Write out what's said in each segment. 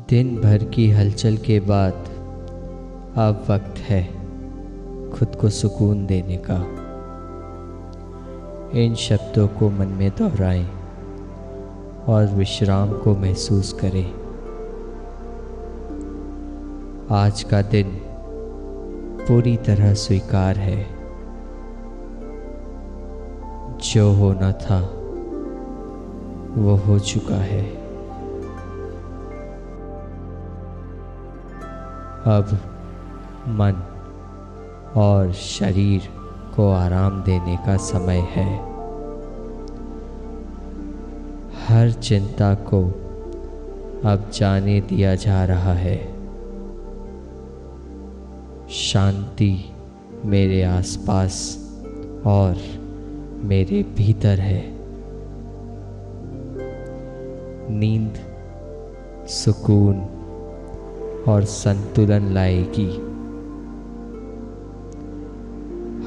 दिन भर की हलचल के बाद अब वक्त है खुद को सुकून देने का। इन शब्दों को मन में दोहराएं और विश्राम को महसूस करें। आज का दिन पूरी तरह स्वीकार है। जो होना था वो हो चुका है। अब मन और शरीर को आराम देने का समय है। हर चिंता को अब जाने दिया जा रहा है। शांति मेरे आसपास और मेरे भीतर है। नींद सुकून और संतुलन लाएगी।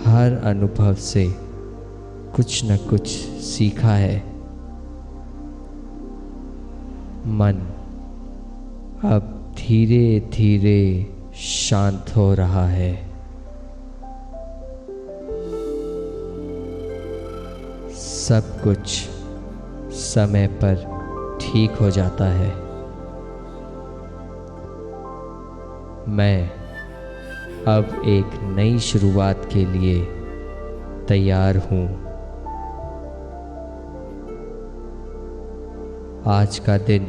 हर अनुभव से कुछ न कुछ सीखा है। मन अब धीरे धीरे शांत हो रहा है। सब कुछ समय पर ठीक हो जाता है। मैं अब एक नई शुरुआत के लिए तैयार हूँ। आज का दिन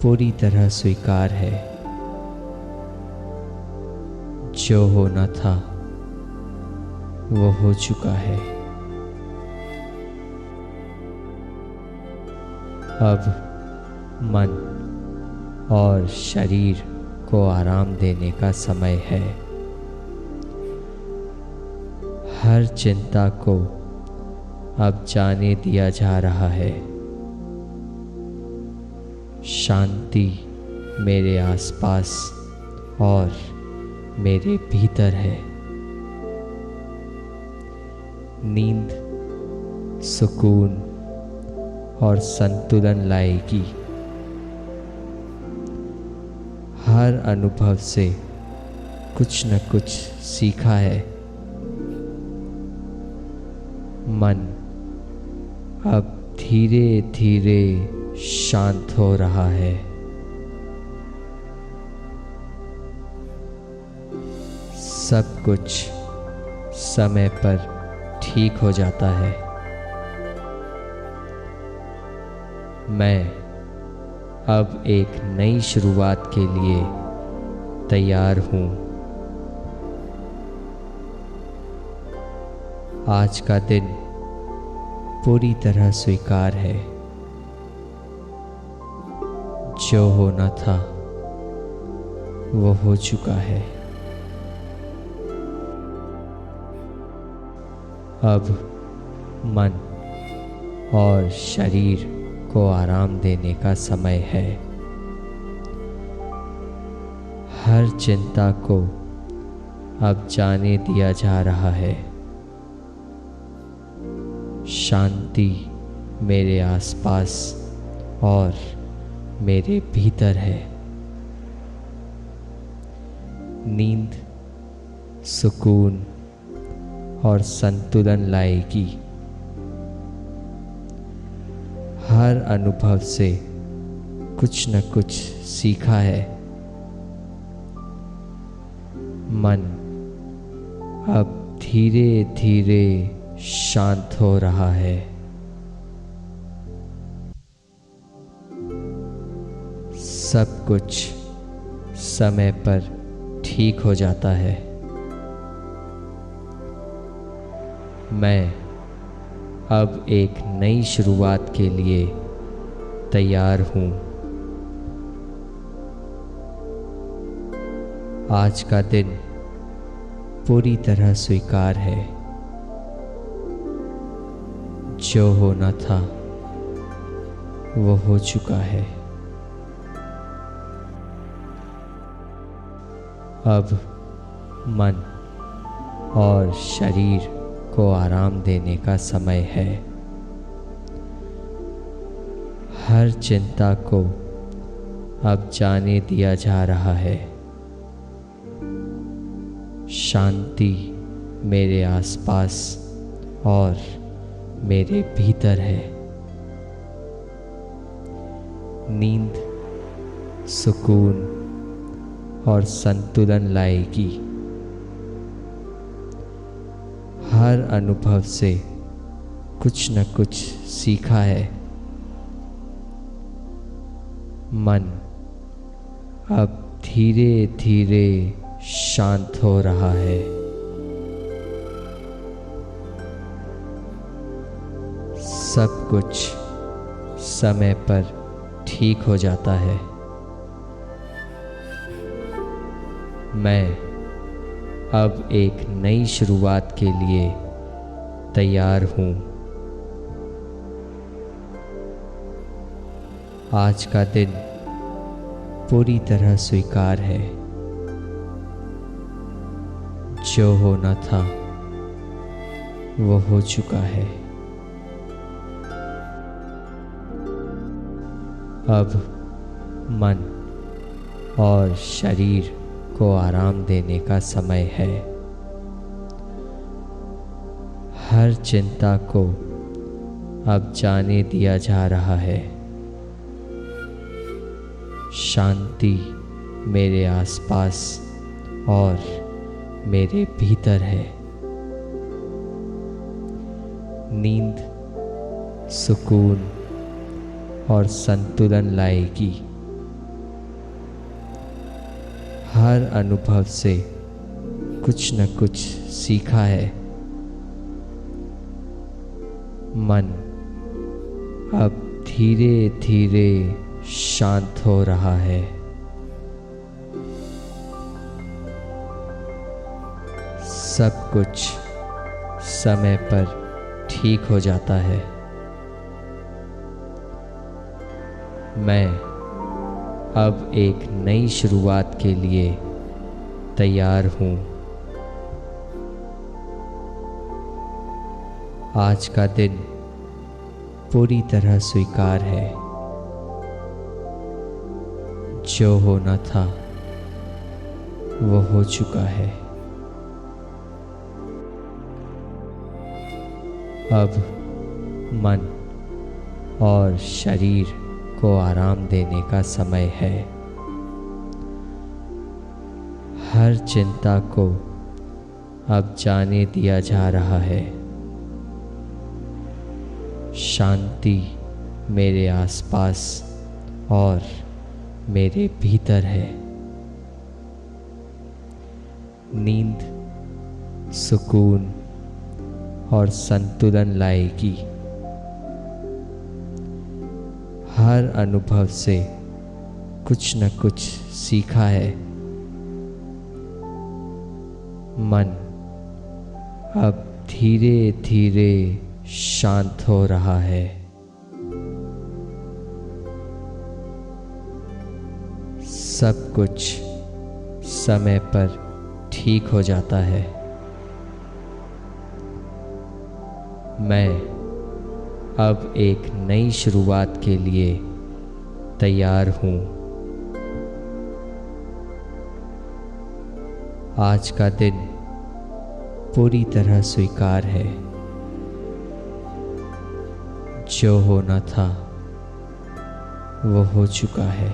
पूरी तरह स्वीकार है। जो होना था वो हो चुका है। अब मन और शरीर को आराम देने का समय है। हर चिंता को अब जाने दिया जा रहा है। शांति मेरे आसपास और मेरे भीतर है। नींद सुकून और संतुलन लाएगी। हर अनुभव से कुछ न कुछ सीखा है। मन अब धीरे धीरे शांत हो रहा है। सब कुछ समय पर ठीक हो जाता है। मैं अब एक नई शुरुआत के लिए तैयार हूँ। आज का दिन पूरी तरह स्वीकार है। जो होना था वो हो चुका है। अब मन और शरीर को आराम देने का समय है। हर चिंता को अब जाने दिया जा रहा है। शांति मेरे आसपास और मेरे भीतर है। नींद सुकून और संतुलन लाएगी। हर अनुभव से कुछ न कुछ सीखा है। मन अब धीरे धीरे शांत हो रहा है। सब कुछ समय पर ठीक हो जाता है। मैं अब एक नई शुरुआत के लिए तैयार हूँ। आज का दिन पूरी तरह स्वीकार है। जो होना था वो हो चुका है। अब मन और शरीर को आराम देने का समय है। हर चिंता को अब जाने दिया जा रहा है। शांति मेरे आसपास और मेरे भीतर है। नींद सुकून और संतुलन लाएगी। हर अनुभव से कुछ न कुछ सीखा है। मन अब धीरे धीरे शांत हो रहा है। सब कुछ समय पर ठीक हो जाता है। मैं अब एक नई शुरुआत के लिए तैयार हूँ। आज का दिन पूरी तरह स्वीकार है। जो होना था वो हो चुका है। अब मन और शरीर को आराम देने का समय है। हर चिंता को अब जाने दिया जा रहा है। शांति मेरे आसपास और मेरे भीतर है। नींद सुकून और संतुलन लाएगी। हर अनुभव से कुछ न कुछ सीखा है। मन अब धीरे धीरे शांत हो रहा है। सब कुछ समय पर ठीक हो जाता है। मैं अब एक नई शुरुआत के लिए तैयार हूँ। आज का दिन पूरी तरह स्वीकार है। जो होना था वो हो चुका है। अब मन और शरीर को आराम देने का समय है। हर चिंता को अब जाने दिया जा रहा है। शांति मेरे आसपास और मेरे भीतर है। नींद सुकून और संतुलन लाएगी। हर अनुभव से कुछ न कुछ सीखा है। मन अब धीरे धीरे शांत हो रहा है। सब कुछ समय पर ठीक हो जाता है। मैं अब एक नई शुरुआत के लिए तैयार हूँ। आज का दिन पूरी तरह स्वीकार है। जो होना था वो हो चुका है।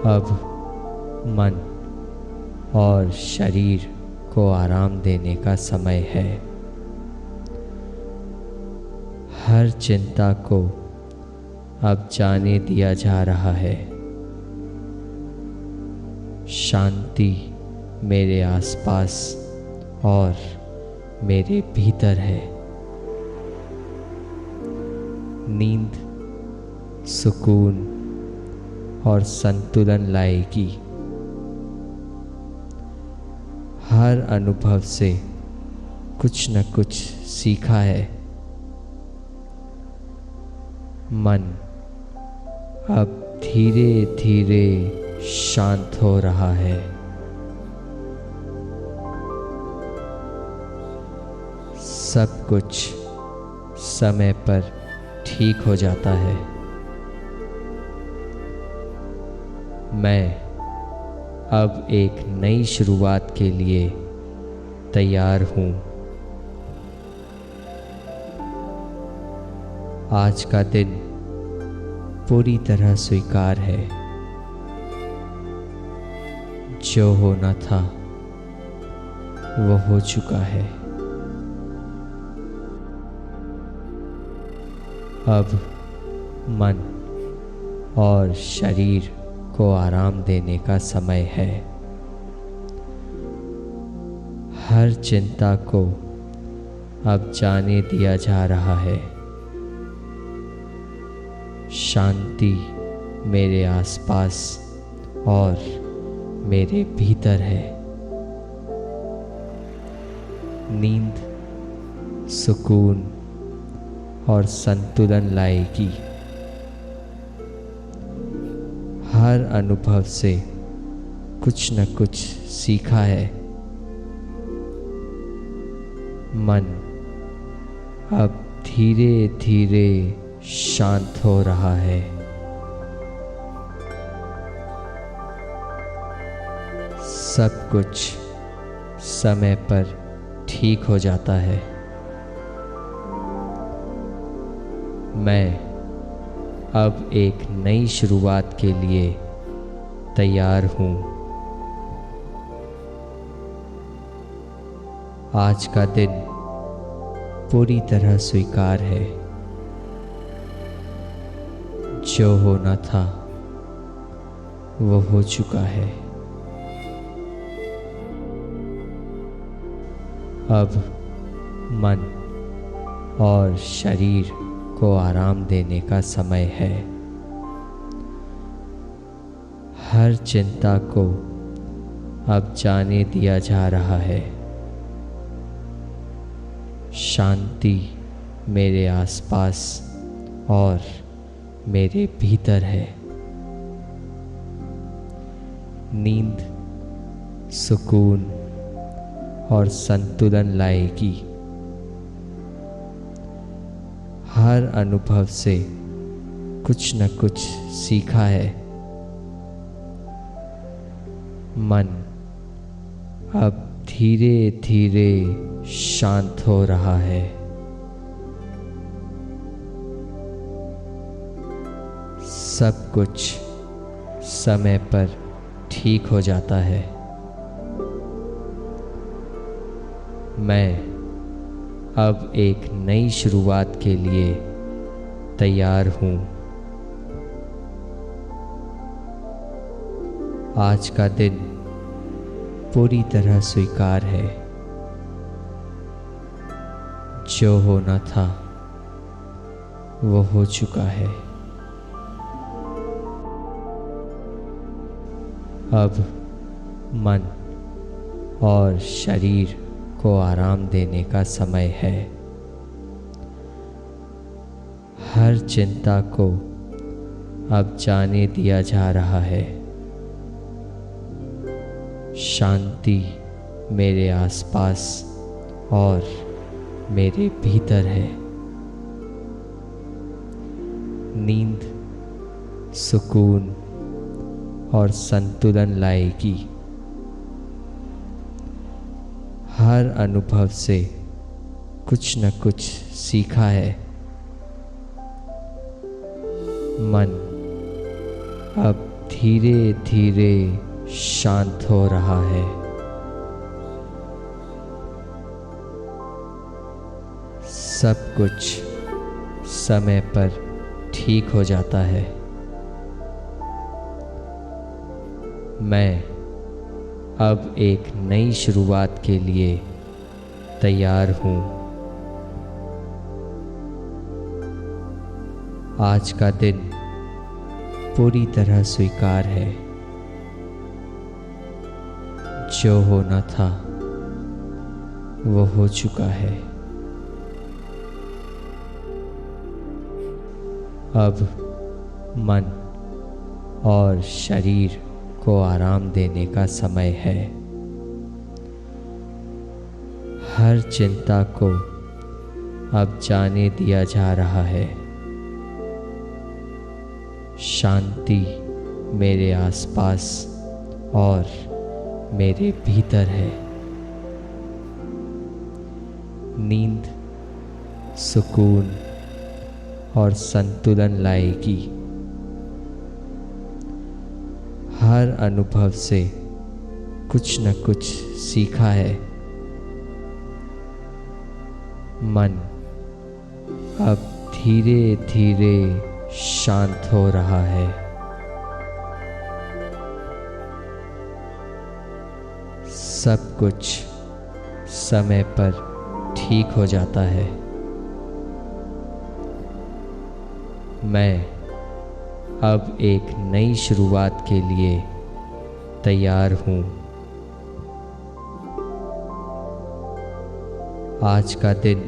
अब मन और शरीर को आराम देने का समय है। हर चिंता को अब जाने दिया जा रहा है। शांति मेरे आसपास और मेरे भीतर है। नींद सुकून और संतुलन लाएगी। हर अनुभव से कुछ न कुछ सीखा है। मन अब धीरे धीरे शांत हो रहा है। सब कुछ समय पर ठीक हो जाता है। मैं अब एक नई शुरुआत के लिए तैयार हूँ। आज का दिन पूरी तरह स्वीकार है। जो होना था वो हो चुका है। अब मन और शरीर को आराम देने का समय है। हर चिंता को अब जाने दिया जा रहा है। शांति मेरे आसपास और मेरे भीतर है। नींद सुकून और संतुलन लाएगी। हर अनुभव से कुछ न कुछ सीखा है। मन अब धीरे धीरे शांत हो रहा है। सब कुछ समय पर ठीक हो जाता है। मैं अब एक नई शुरुआत के लिए तैयार हूँ। आज का दिन पूरी तरह स्वीकार है। जो होना था वो हो चुका है। अब मन और शरीर को आराम देने का समय है। हर चिंता को अब जाने दिया जा रहा है। शांति मेरे आसपास और मेरे भीतर है। नींद सुकून और संतुलन लाएगी। हर अनुभव से कुछ न कुछ सीखा है। मन अब धीरे धीरे शांत हो रहा है। सब कुछ समय पर ठीक हो जाता है। मैं अब एक नई शुरुआत के लिए तैयार हूँ। आज का दिन पूरी तरह स्वीकार है। जो होना था वो हो चुका है। अब मन और शरीर को आराम देने का समय है। हर चिंता को अब जाने दिया जा रहा है। शांति मेरे आसपास और मेरे भीतर है। नींद सुकून और संतुलन लाएगी। हर अनुभव से कुछ न कुछ सीखा है। मन अब धीरे धीरे शांत हो रहा है। सब कुछ समय पर ठीक हो जाता है। मैं अब एक नई शुरुआत के लिए तैयार हूँ। आज का दिन पूरी तरह स्वीकार है। जो होना था वो हो चुका है। अब मन और शरीर को आराम देने का समय है। हर चिंता को अब जाने दिया जा रहा है। शांति मेरे आसपास और मेरे भीतर है। नींद सुकून और संतुलन लाएगी। हर अनुभव से कुछ न कुछ सीखा है। मन अब धीरे धीरे शांत हो रहा है। सब कुछ समय पर ठीक हो जाता है। मैं अब एक नई शुरुआत के लिए तैयार हूँ। आज का दिन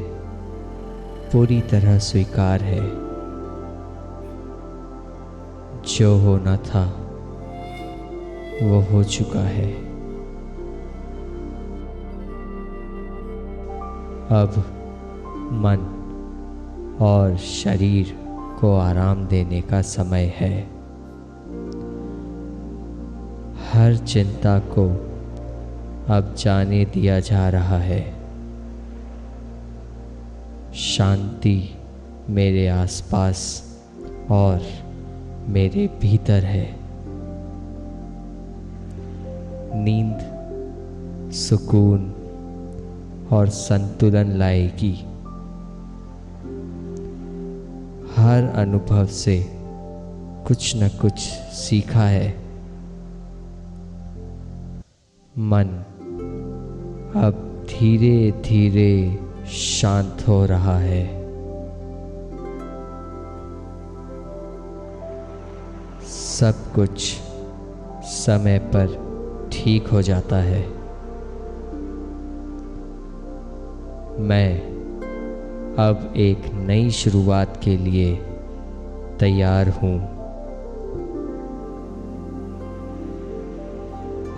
पूरी तरह स्वीकार है। जो होना था वो हो चुका है। अब मन और शरीर को आराम देने का समय है। हर चिंता को अब जाने दिया जा रहा है। शांति मेरे आसपास और मेरे भीतर है। नींद सुकून और संतुलन लाएगी। हर अनुभव से कुछ न कुछ सीखा है। मन अब धीरे धीरे शांत हो रहा है। सब कुछ समय पर ठीक हो जाता है। मैं अब एक नई शुरुआत के लिए तैयार हूँ।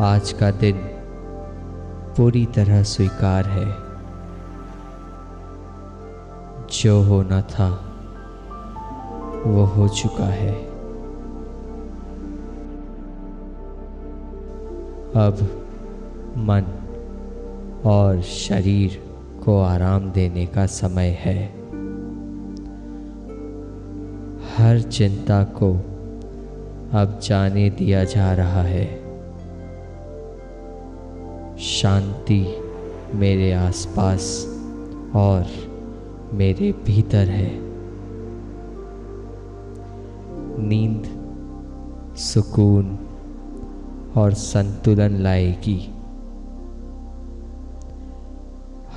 आज का दिन पूरी तरह स्वीकार है। जो होना था वो हो चुका है। अब मन और शरीर को आराम देने का समय है। हर चिंता को अब जाने दिया जा रहा है। शांति मेरे आसपास और मेरे भीतर है। नींद सुकून और संतुलन लाएगी।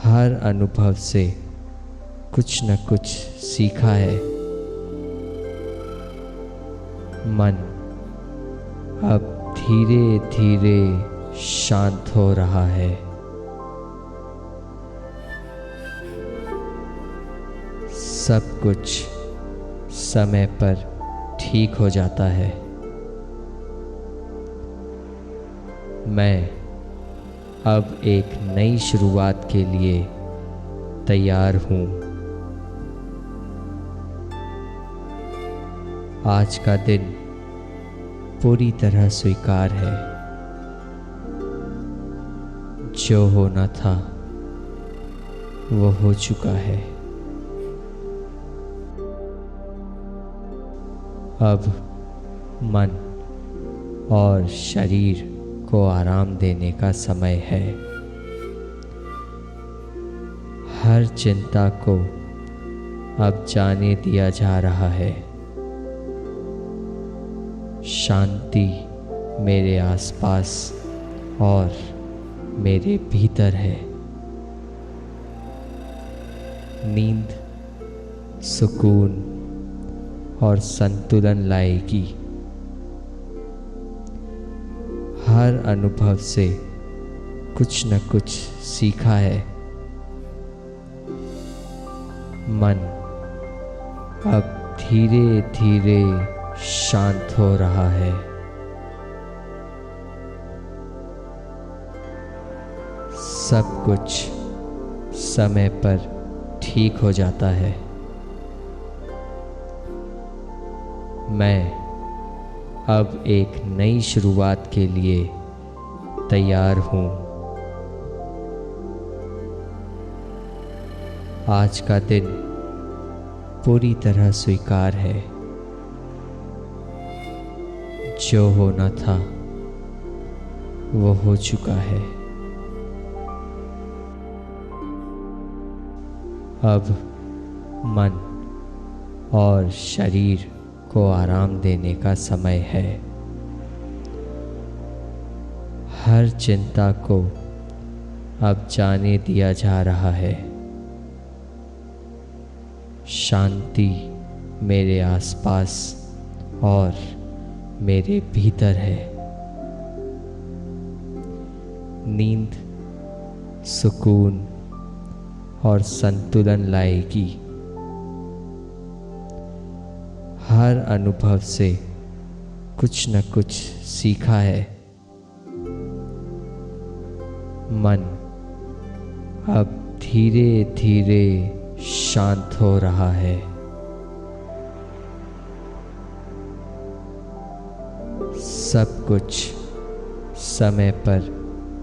हर अनुभव से कुछ न कुछ सीखा है। मन अब धीरे धीरे शांत हो रहा है। सब कुछ समय पर ठीक हो जाता है। मैं अब एक नई शुरुआत के लिए तैयार हूँ। आज का दिन पूरी तरह स्वीकार है। जो होना था वो हो चुका है। अब मन और शरीर को आराम देने का समय है। हर चिंता को अब जाने दिया जा रहा है। शांति मेरे आसपास और मेरे भीतर है। नींद सुकून और संतुलन लाएगी। हर अनुभव से कुछ न कुछ सीखा है। मन अब धीरे धीरे शांत हो रहा है। सब कुछ समय पर ठीक हो जाता है। मैं अब एक नई शुरुआत के लिए तैयार हूँ। आज का दिन पूरी तरह स्वीकार है। जो होना था वो हो चुका है। अब मन और शरीर को आराम देने का समय है। हर चिंता को अब जाने दिया जा रहा है। शांति मेरे आसपास और मेरे भीतर है। नींद सुकून और संतुलन लाएगी। हर अनुभव से कुछ न कुछ सीखा है। मन अब धीरे धीरे शांत हो रहा है। सब कुछ समय पर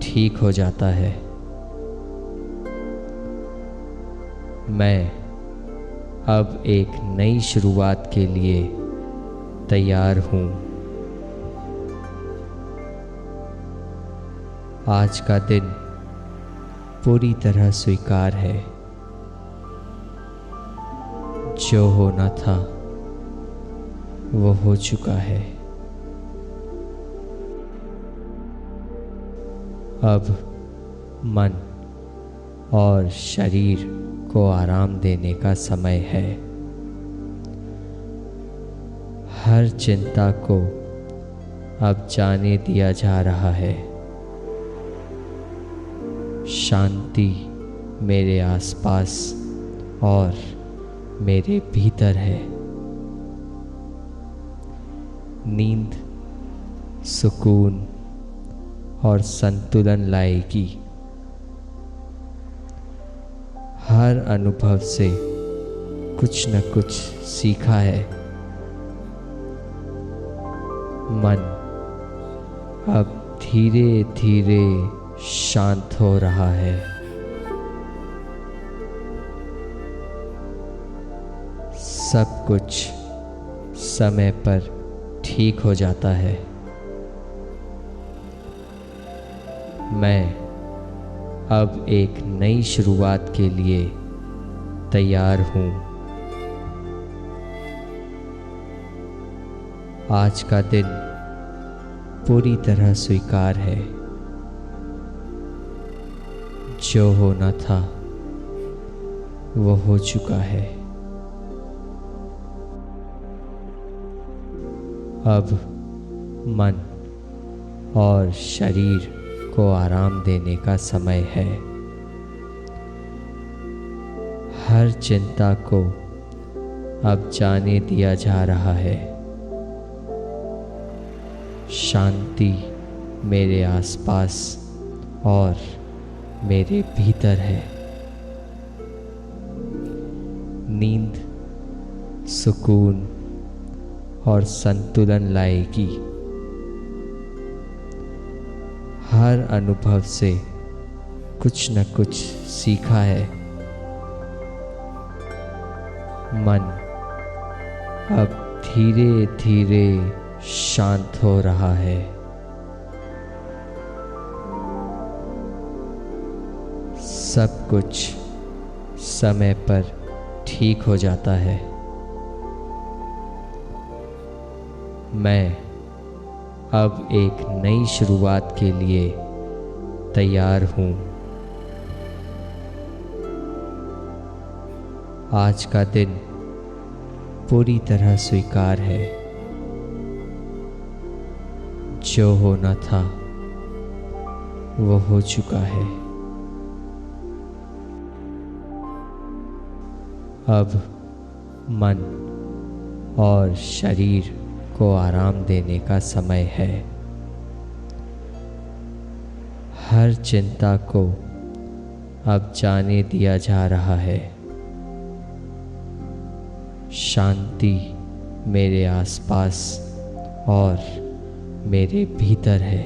ठीक हो जाता है। मैं अब एक नई शुरुआत के लिए तैयार हूँ। आज का दिन पूरी तरह स्वीकार है। जो होना था वो हो चुका है। अब मन और शरीर को आराम देने का समय है। हर चिंता को अब जाने दिया जा रहा है। शांति मेरे आसपास और मेरे भीतर है। नींद सुकून और संतुलन लाएगी। हर अनुभव से कुछ न कुछ सीखा है। मन अब धीरे धीरे शांत हो रहा है। सब कुछ समय पर ठीक हो जाता है। मैं अब एक नई शुरुआत के लिए तैयार हूँ। आज का दिन पूरी तरह स्वीकार है। जो होना था वो हो चुका है। अब मन और शरीर को आराम देने का समय है। हर चिंता को अब जाने दिया जा रहा है। शांति मेरे आसपास और मेरे भीतर है। नींद सुकून और संतुलन लाएगी। हर अनुभव से कुछ न कुछ सीखा है। मन अब धीरे धीरे शांत हो रहा है। सब कुछ समय पर ठीक हो जाता है। मैं अब एक नई शुरुआत के लिए तैयार हूँ। आज का दिन पूरी तरह स्वीकार है। जो होना था वो हो चुका है। अब मन और शरीर को आराम देने का समय है। हर चिंता को अब जाने दिया जा रहा है। शांति मेरे आसपास और मेरे भीतर है।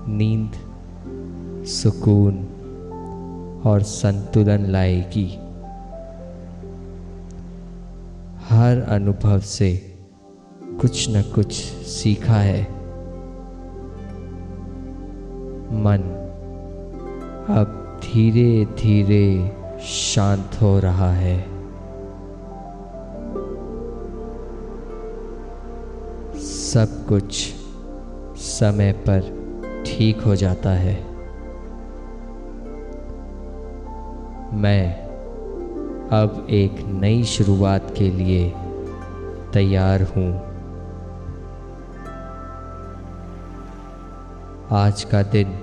नींद सुकून और संतुलन लाएगी। हर अनुभव से कुछ न कुछ सीखा है। मन अब धीरे धीरे शांत हो रहा है। सब कुछ समय पर ठीक हो जाता है। मैं अब एक नई शुरुआत के लिए तैयार हूँ। आज का दिन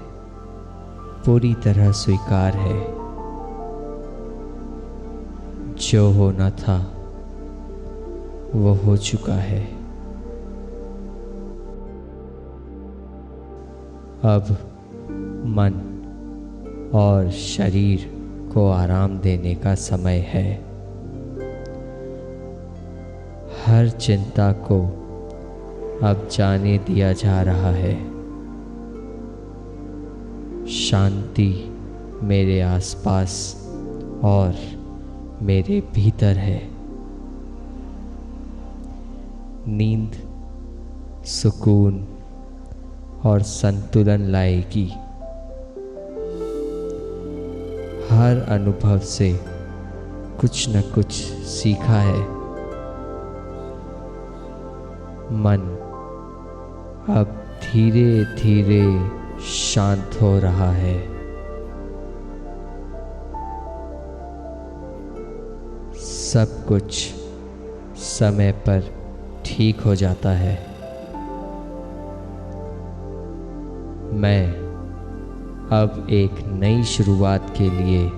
पूरी तरह स्वीकार है। जो होना था वो हो चुका है। अब मन और शरीर को आराम देने का समय है। हर चिंता को अब जाने दिया जा रहा है। शांति मेरे आसपास और मेरे भीतर है। नींद सुकून और संतुलन लाएगी। हर अनुभव से कुछ न कुछ सीखा है। मन अब धीरे धीरे शांत हो रहा है। सब कुछ समय पर ठीक हो जाता है। मैं अब एक नई शुरुआत के लिए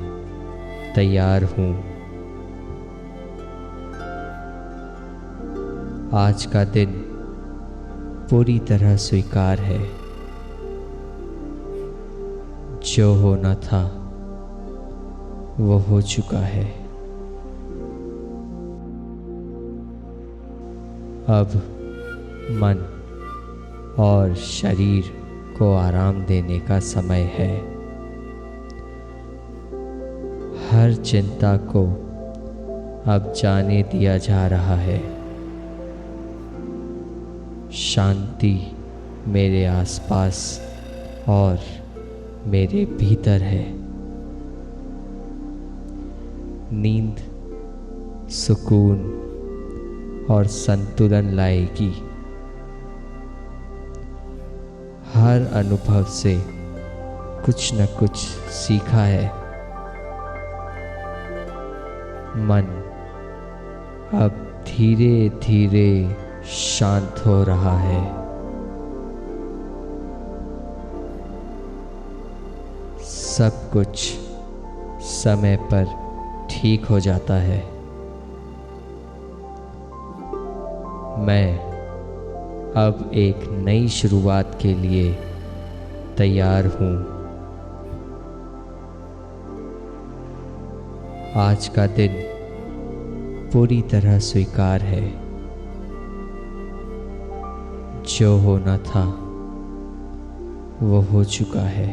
तैयार हूँ। आज का दिन पूरी तरह स्वीकार है। जो होना था वो हो चुका है। अब मन और शरीर को आराम देने का समय है। हर चिंता को अब जाने दिया जा रहा है। शांति मेरे आसपास और मेरे भीतर है। नींद सुकून और संतुलन लाएगी। हर अनुभव से कुछ न कुछ सीखा है। मन अब धीरे धीरे शांत हो रहा है। सब कुछ समय पर ठीक हो जाता है। मैं अब एक नई शुरुआत के लिए तैयार हूँ। आज का दिन पूरी तरह स्वीकार है। जो होना था वो हो चुका है।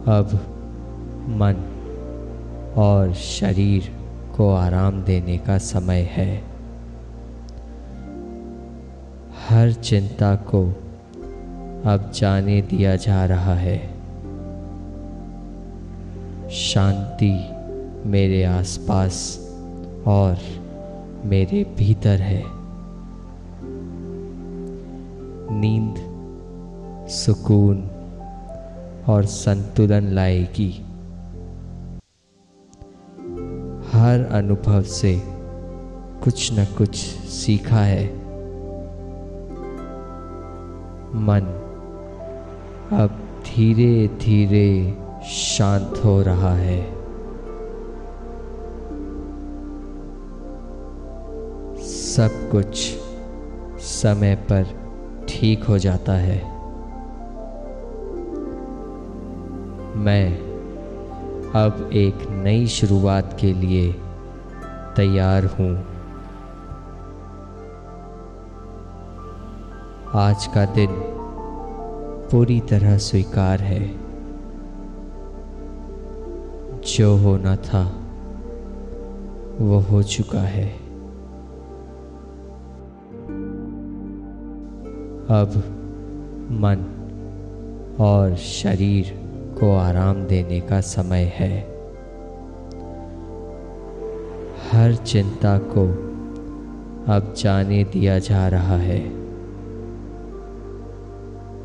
अब मन और शरीर को आराम देने का समय है। हर चिंता को अब जाने दिया जा रहा है। शांति मेरे आसपास और मेरे भीतर है। नींद सुकून और संतुलन लाएगी। हर अनुभव से कुछ न कुछ सीखा है। मन अब धीरे धीरे शांत हो रहा है। सब कुछ समय पर ठीक हो जाता है। मैं अब एक नई शुरुआत के लिए तैयार हूँ। आज का दिन पूरी तरह स्वीकार है। जो होना था वो हो चुका है। अब मन और शरीर को आराम देने का समय है। हर चिंता को अब जाने दिया जा रहा है।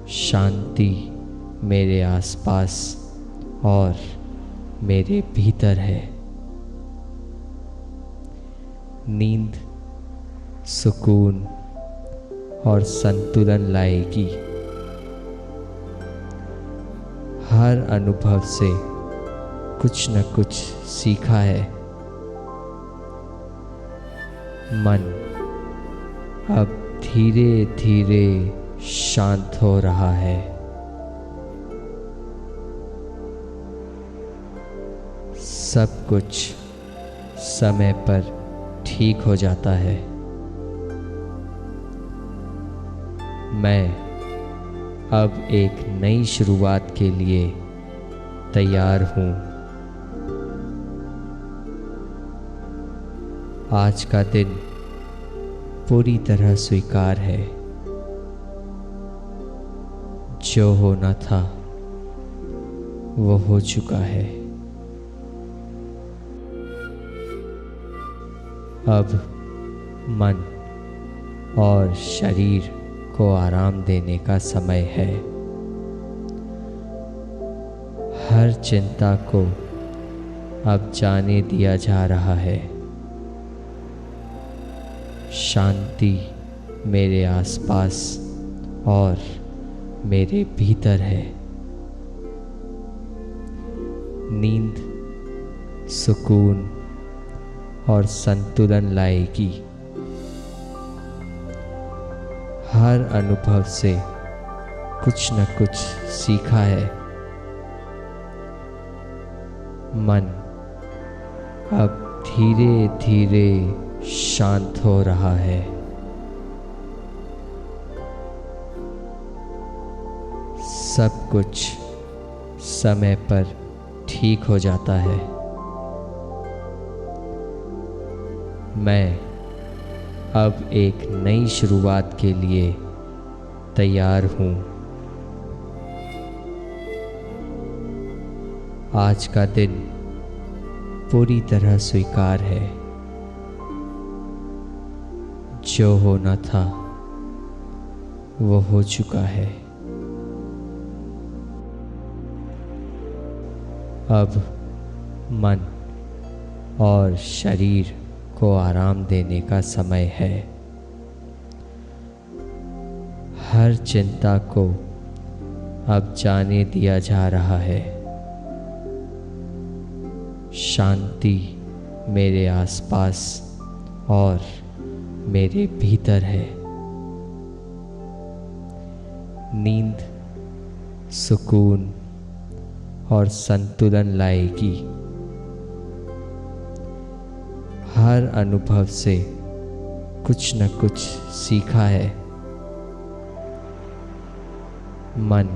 शांति मेरे आसपास और मेरे भीतर है। नींद सुकून और संतुलन लाएगी। हर अनुभव से कुछ न कुछ सीखा है। मन अब धीरे धीरे शांत हो रहा है। सब कुछ समय पर ठीक हो जाता है। मैं अब एक नई शुरुआत के लिए तैयार हूँ। आज का दिन पूरी तरह स्वीकार है। जो होना था वो हो चुका है। अब मन और शरीर को आराम देने का समय है। हर चिंता को अब जाने दिया जा रहा है। शांति मेरे आसपास और मेरे भीतर है। नींद सुकून और संतुलन लाएगी। हर अनुभव से कुछ न कुछ सीखा है। मन अब धीरे धीरे शांत हो रहा है। सब कुछ समय पर ठीक हो जाता है। मैं अब एक नई शुरुआत के लिए तैयार हूँ। आज का दिन पूरी तरह स्वीकार है। जो होना था वो हो चुका है। अब मन और शरीर को आराम देने का समय है। हर चिंता को अब जाने दिया जा रहा है। शांति मेरे आसपास और मेरे भीतर है। नींद सुकून और संतुलन लाएगी। हर अनुभव से कुछ न कुछ सीखा है। मन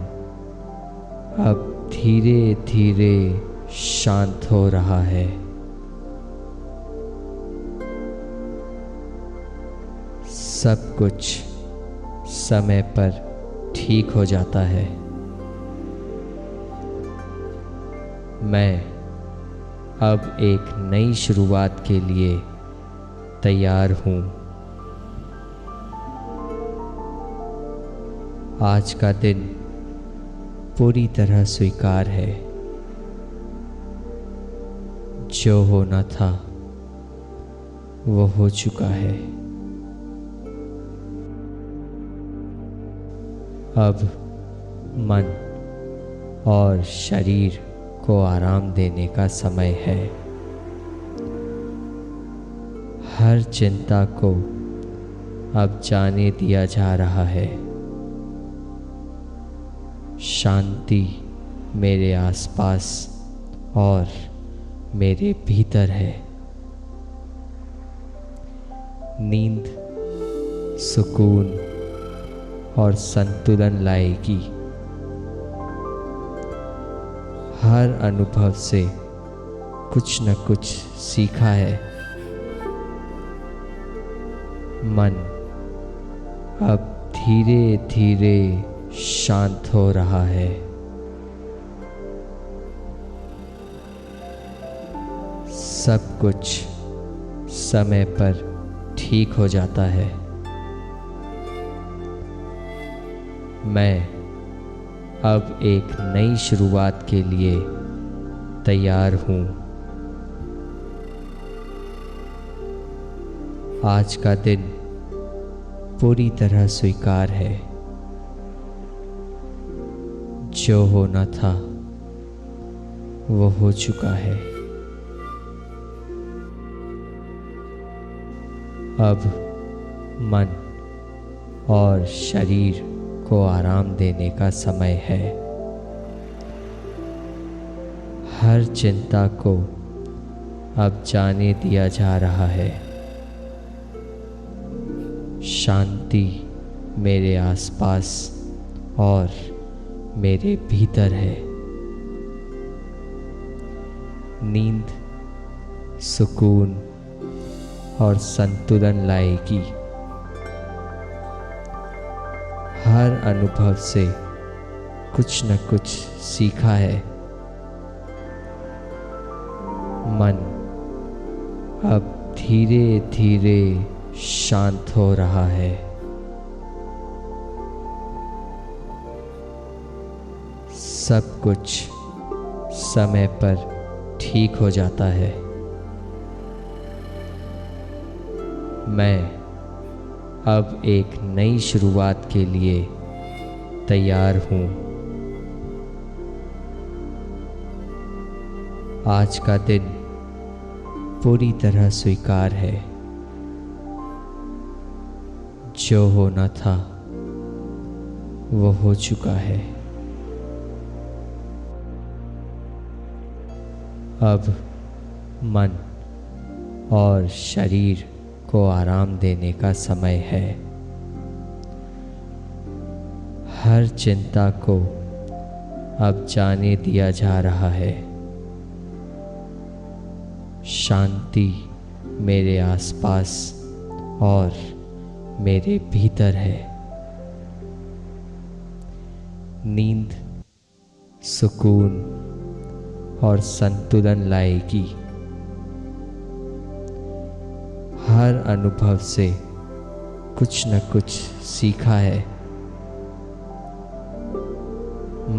अब धीरे धीरे शांत हो रहा है। सब कुछ समय पर ठीक हो जाता है। मैं अब एक नई शुरुआत के लिए तैयार हूँ। आज का दिन पूरी तरह स्वीकार है। जो होना था वो हो चुका है। अब मन और शरीर को आराम देने का समय है। हर चिंता को अब जाने दिया जा रहा है। शांति मेरे आसपास और मेरे भीतर है। नींद सुकून और संतुलन लाएगी। हर अनुभव से कुछ न कुछ सीखा है। मन अब धीरे धीरे शांत हो रहा है। सब कुछ समय पर ठीक हो जाता है। मैं अब एक नई शुरुआत के लिए तैयार हूँ। आज का दिन पूरी तरह स्वीकार है। जो होना था वो हो चुका है। अब मन और शरीर को आराम देने का समय है। हर चिंता को अब जाने दिया जा रहा है। शांति मेरे आसपास और मेरे भीतर है। नींद सुकून और संतुलन लाएगी। हर अनुभव से कुछ न कुछ सीखा है। मन अब धीरे धीरे शांत हो रहा है। सब कुछ समय पर ठीक हो जाता है। मैं अब एक नई शुरुआत के लिए तैयार हूँ। आज का दिन पूरी तरह स्वीकार है। जो होना था वो हो चुका है। अब मन और शरीर को आराम देने का समय है। हर चिंता को अब जाने दिया जा रहा है। शांति मेरे आसपास और मेरे भीतर है। नींद सुकून और संतुलन लाएगी। हर अनुभव से कुछ न कुछ सीखा है।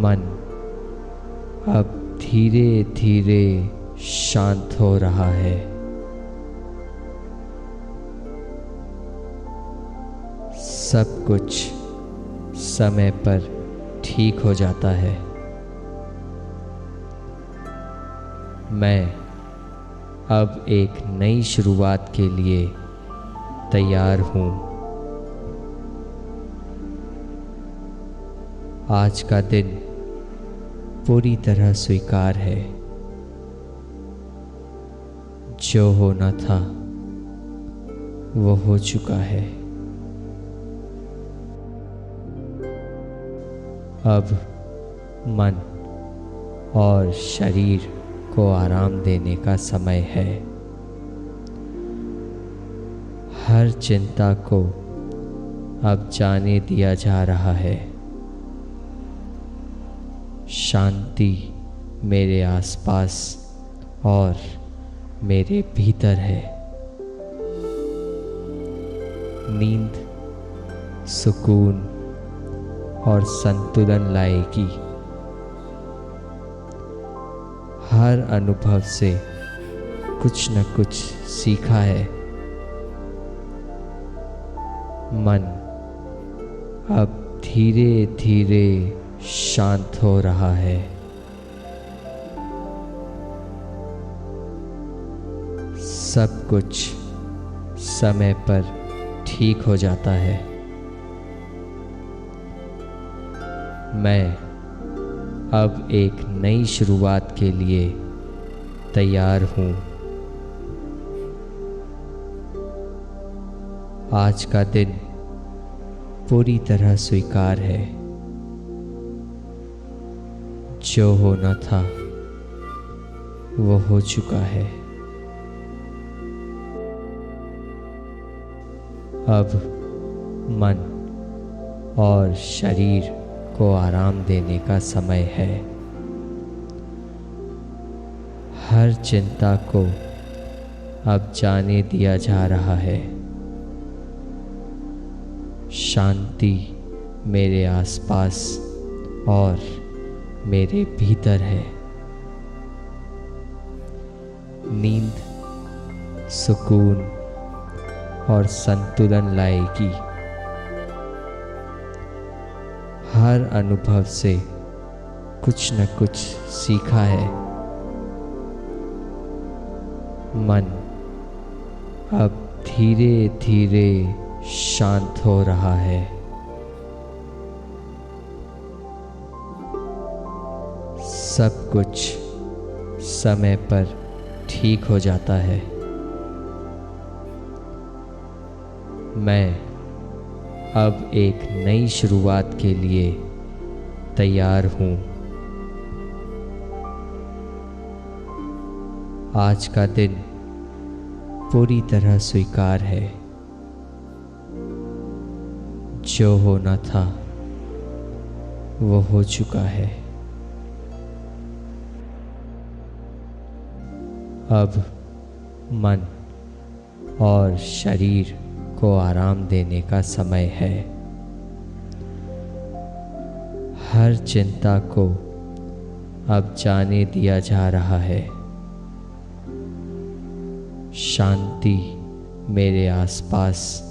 मन अब धीरे धीरे शांत हो रहा है। सब कुछ समय पर ठीक हो जाता है। मैं अब एक नई शुरुआत के लिए तैयार हूँ। आज का दिन पूरी तरह स्वीकार है। जो होना था वो हो चुका है। अब मन और शरीर को आराम देने का समय है। हर चिंता को अब जाने दिया जा रहा है। शांति मेरे आसपास और मेरे भीतर है। नींद सुकून और संतुलन लाएगी। हर अनुभव से कुछ न कुछ सीखा है। मन अब धीरे धीरे शांत हो रहा है। सब कुछ समय पर ठीक हो जाता है। मैं अब एक नई शुरुआत के लिए तैयार हूँ। आज का दिन पूरी तरह स्वीकार है। जो होना था वो हो चुका है। अब मन और शरीर को आराम देने का समय है। हर चिंता को अब जाने दिया जा रहा है। शांति मेरे आसपास और मेरे भीतर है। नींद सुकून और संतुलन लाएगी। हर अनुभव से कुछ न कुछ सीखा है। मन अब धीरे धीरे शांत हो रहा है। सब कुछ समय पर ठीक हो जाता है। मैं अब एक नई शुरुआत के लिए तैयार हूँ। आज का दिन पूरी तरह स्वीकार है। जो होना था वो हो चुका है। अब मन और शरीर को आराम देने का समय है। हर चिंता को अब जाने दिया जा रहा है। शांति मेरे आसपास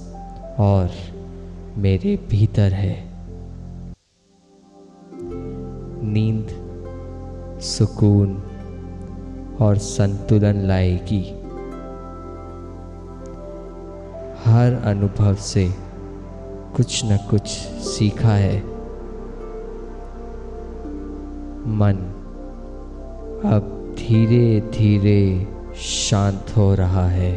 और मेरे भीतर है। नींद सुकून और संतुलन लाएगी। हर अनुभव से कुछ न कुछ सीखा है। मन अब धीरे धीरे शांत हो रहा है।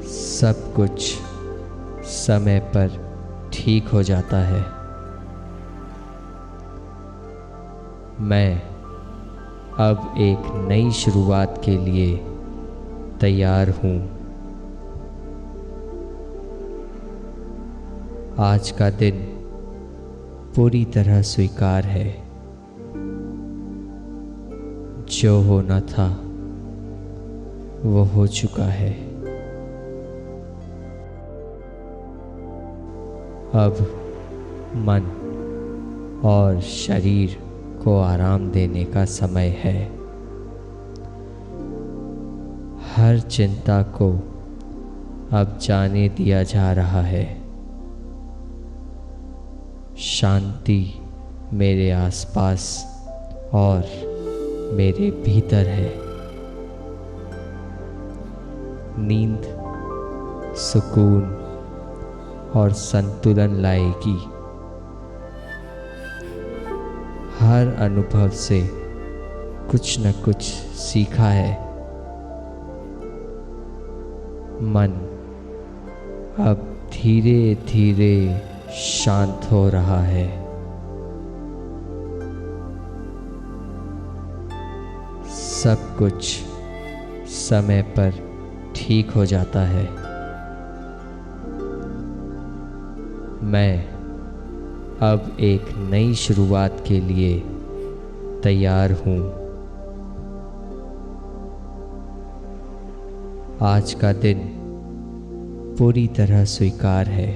सब कुछ समय पर ठीक हो जाता है। मैं अब एक नई शुरुआत के लिए तैयार हूँ। आज का दिन पूरी तरह स्वीकार है। जो होना था वो हो चुका है। अब मन और शरीर को आराम देने का समय है। हर चिंता को अब जाने दिया जा रहा है। शांति मेरे आसपास और मेरे भीतर है। नींद सुकून और संतुलन लाएगी। हर अनुभव से कुछ न कुछ सीखा है। मन अब धीरे धीरे शांत हो रहा है। सब कुछ समय पर ठीक हो जाता है। मैं अब एक नई शुरुआत के लिए तैयार हूँ। आज का दिन पूरी तरह स्वीकार है।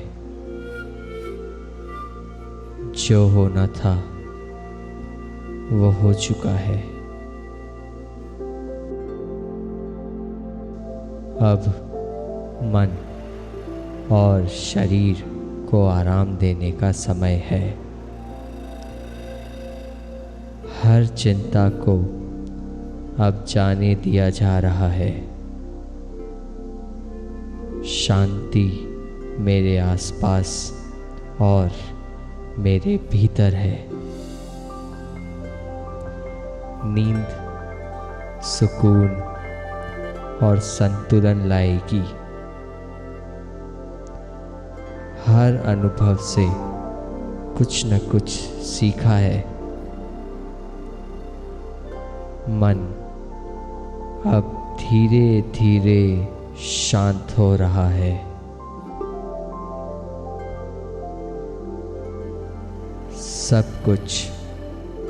जो होना था वो हो चुका है। अब मन और शरीर को आराम देने का समय है। हर चिंता को अब जाने दिया जा रहा है। शांति मेरे आसपास और मेरे भीतर है। नींद सुकून और संतुलन लाएगी। हर अनुभव से कुछ न कुछ सीखा है। मन अब धीरे धीरे शांत हो रहा है। सब कुछ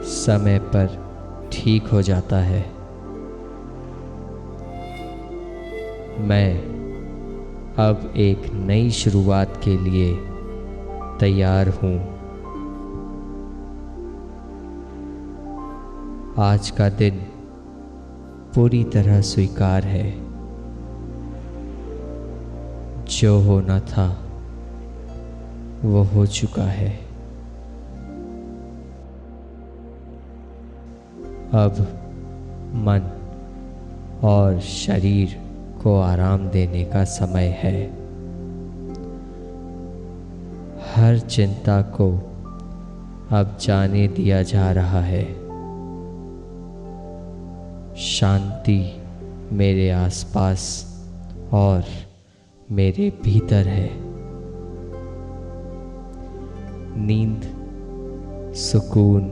समय पर ठीक हो जाता है। मैं अब एक नई शुरुआत के लिए तैयार हूँ। आज का दिन पूरी तरह स्वीकार है। जो होना था वो हो चुका है। अब मन और शरीर को आराम देने का समय है। हर चिंता को अब जाने दिया जा रहा है। शांति मेरे आसपास और मेरे भीतर है। नींद सुकून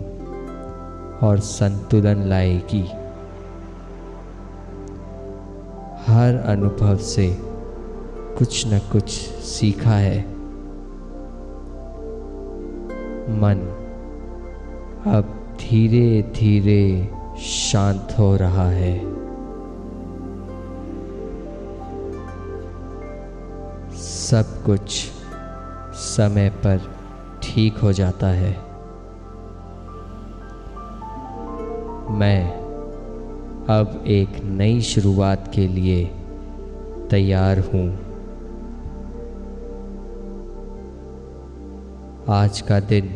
और संतुलन लाएगी। हर अनुभव से कुछ न कुछ सीखा है। मन अब धीरे धीरे शांत हो रहा है। सब कुछ समय पर ठीक हो जाता है। मैं अब एक नई शुरुआत के लिए तैयार हूँ। आज का दिन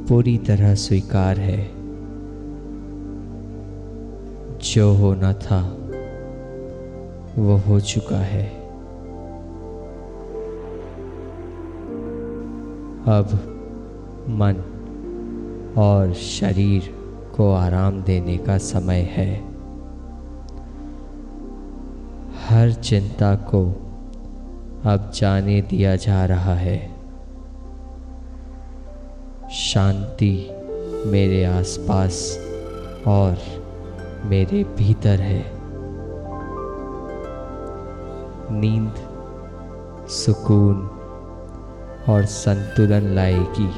पूरी तरह स्वीकार है। जो होना था वो हो चुका है। अब मन और शरीर को आराम देने का समय है। हर चिंता को अब जाने दिया जा रहा है। शांति मेरे आसपास और मेरे भीतर है। नींद सुकून और संतुलन लाएगी।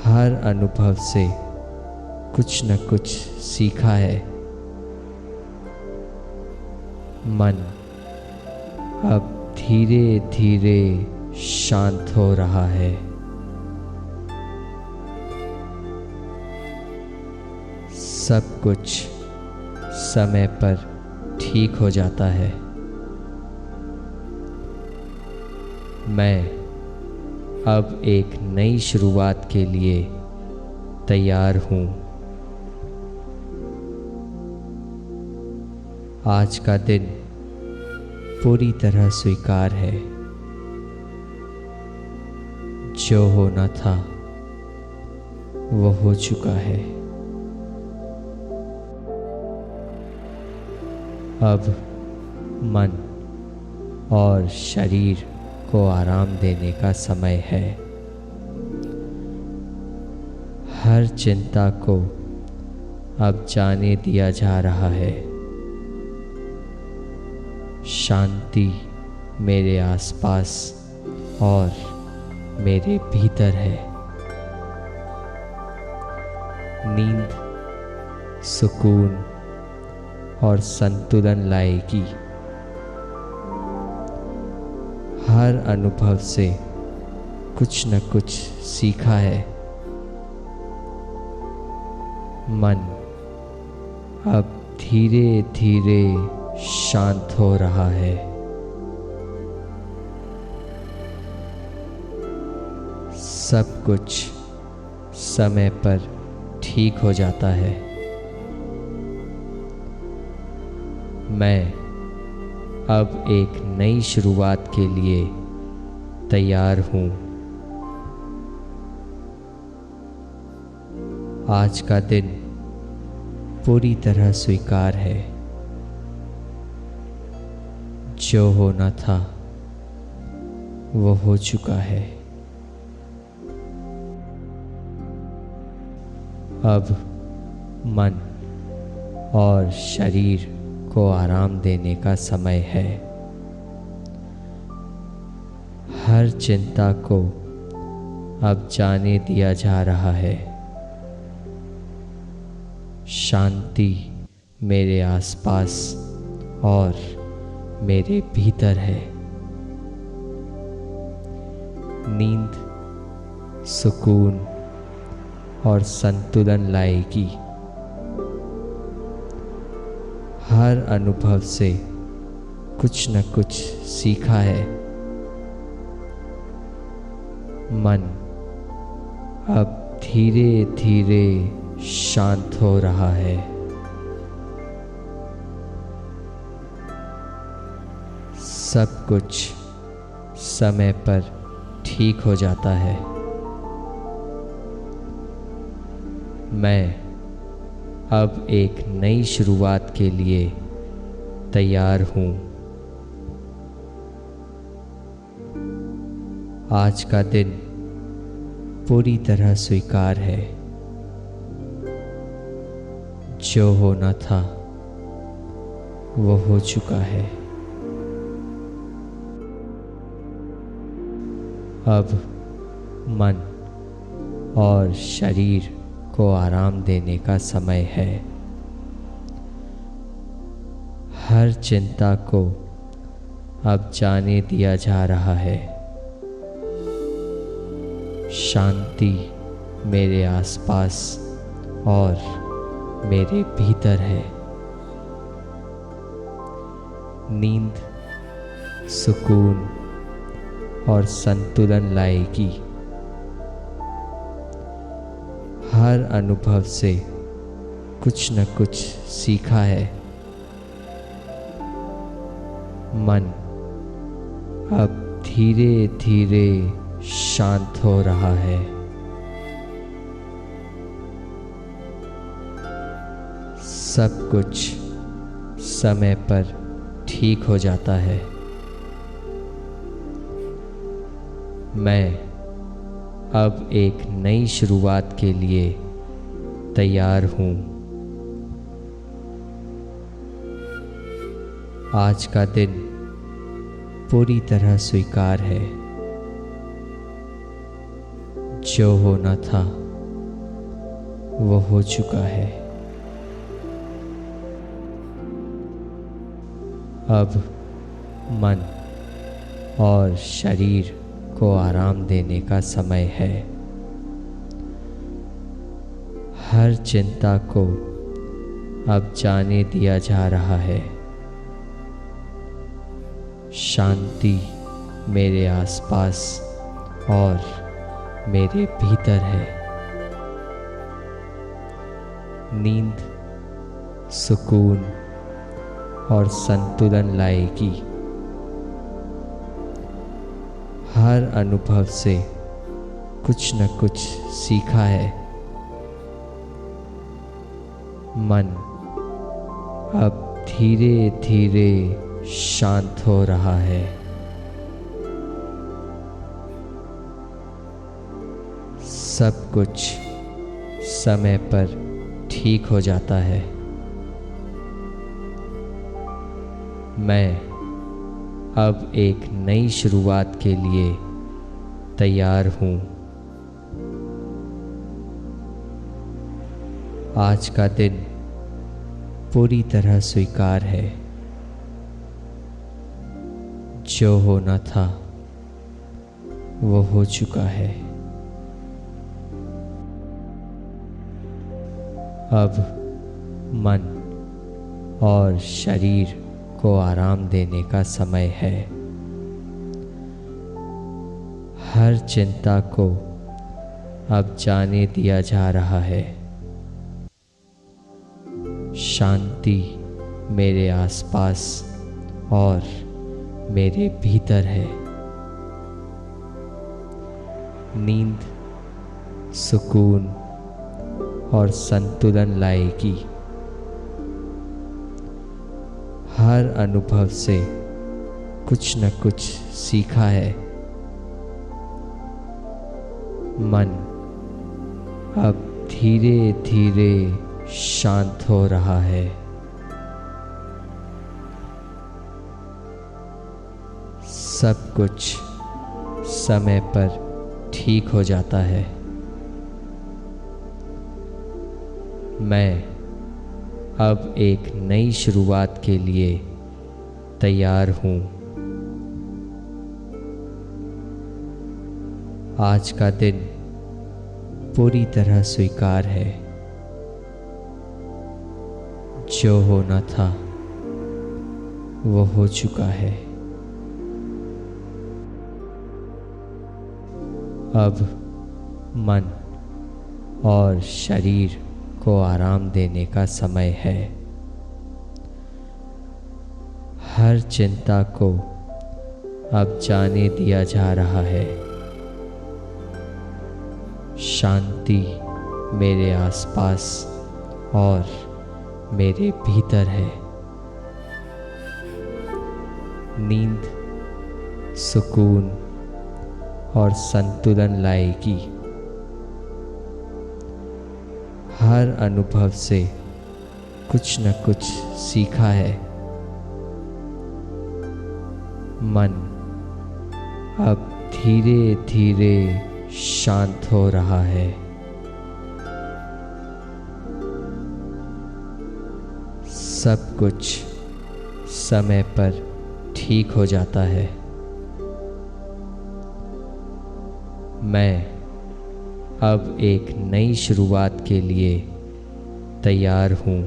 हर अनुभव से कुछ न कुछ सीखा है। मन अब धीरे धीरे शांत हो रहा है। सब कुछ समय पर ठीक हो जाता है। मैं अब एक नई शुरुआत के लिए तैयार हूँ। आज का दिन पूरी तरह स्वीकार है। जो होना था वो हो चुका है। अब मन और शरीर को आराम देने का समय है। हर चिंता को अब जाने दिया जा रहा है। शांति मेरे आसपास और मेरे भीतर है। नींद सुकून और संतुलन लाएगी। हर अनुभव से कुछ न कुछ सीखा है। मन अब धीरे धीरे शांत हो रहा है। सब कुछ समय पर ठीक हो जाता है। मैं अब एक नई शुरुआत के लिए तैयार हूँ। आज का दिन पूरी तरह स्वीकार है। जो होना था वो हो चुका है। अब मन और शरीर को आराम देने का समय है। हर चिंता को अब जाने दिया जा रहा है। शांति मेरे आसपास और मेरे भीतर है। नींद सुकून और संतुलन लाएगी। हर अनुभव से कुछ न कुछ सीखा है। मन अब धीरे धीरे शांत हो रहा है। सब कुछ समय पर ठीक हो जाता है। मैं अब एक नई शुरुआत के लिए तैयार हूँ। आज का दिन पूरी तरह स्वीकार है। जो होना था वो हो चुका है। अब मन और शरीर को आराम देने का समय है। हर चिंता को अब जाने दिया जा रहा है। शांति मेरे आसपास और मेरे भीतर है। नींद सुकून और संतुलन लाएगी। हर अनुभव से कुछ न कुछ सीखा है। मन अब धीरे धीरे शांत हो रहा है। सब कुछ समय पर ठीक हो जाता है। मैं अब एक नई शुरुआत के लिए तैयार हूँ। आज का दिन पूरी तरह स्वीकार है। जो होना था वो हो चुका है। अब मन और शरीर को आराम देने का समय है। हर चिंता को अब जाने दिया जा रहा है। शांति मेरे आसपास और मेरे भीतर है। नींद सुकून और संतुलन लाएगी। हर अनुभव से कुछ न कुछ सीखा है। मन अब धीरे धीरे शांत हो रहा है। सब कुछ समय पर ठीक हो जाता है। मैं अब एक नई शुरुआत के लिए तैयार हूँ। आज का दिन पूरी तरह स्वीकार है। जो होना था वो हो चुका है। अब मन और शरीर को आराम देने का समय है। हर चिंता को अब जाने दिया जा रहा है। शांति मेरे आसपास और मेरे भीतर है। नींद सुकून और संतुलन लाएगी। हर अनुभव से कुछ न कुछ सीखा है। मन अब धीरे धीरे शांत हो रहा है। सब कुछ समय पर ठीक हो जाता है। मैं अब एक नई शुरुआत के लिए तैयार हूँ। आज का दिन पूरी तरह स्वीकार है। जो होना था वो हो चुका है। अब मन और शरीर को आराम देने का समय है। हर चिंता को अब जाने दिया जा रहा है। शांति मेरे आसपास और मेरे भीतर है। नींद सुकून और संतुलन लाएगी। हर अनुभव से कुछ न कुछ सीखा है। मन अब धीरे धीरे शांत हो रहा है। सब कुछ समय पर ठीक हो जाता है। मैं अब एक नई शुरुआत के लिए तैयार हूँ।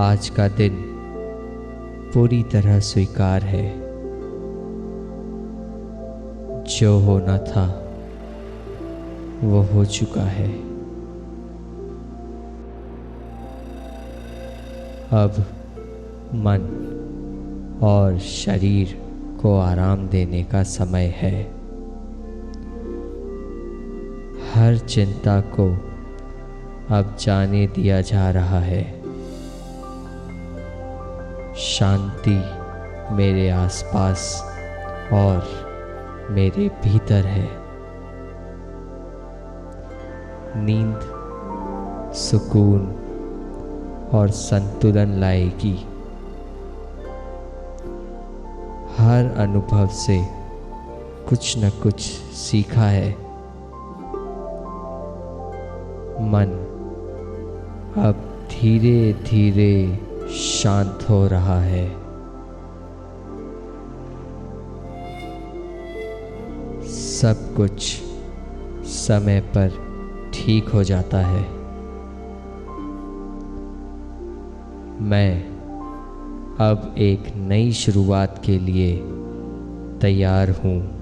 आज का दिन पूरी तरह स्वीकार है। जो होना था वो हो चुका है। अब मन और शरीर को आराम देने का समय है। हर चिंता को अब जाने दिया जा रहा है। शांति मेरे आसपास और मेरे भीतर है। नींद सुकून और संतुलन लाएगी। हर अनुभव से कुछ न कुछ सीखा है। मन अब धीरे धीरे शांत हो रहा है। सब कुछ समय पर ठीक हो जाता है। मैं अब एक नई शुरुआत के लिए तैयार हूँ।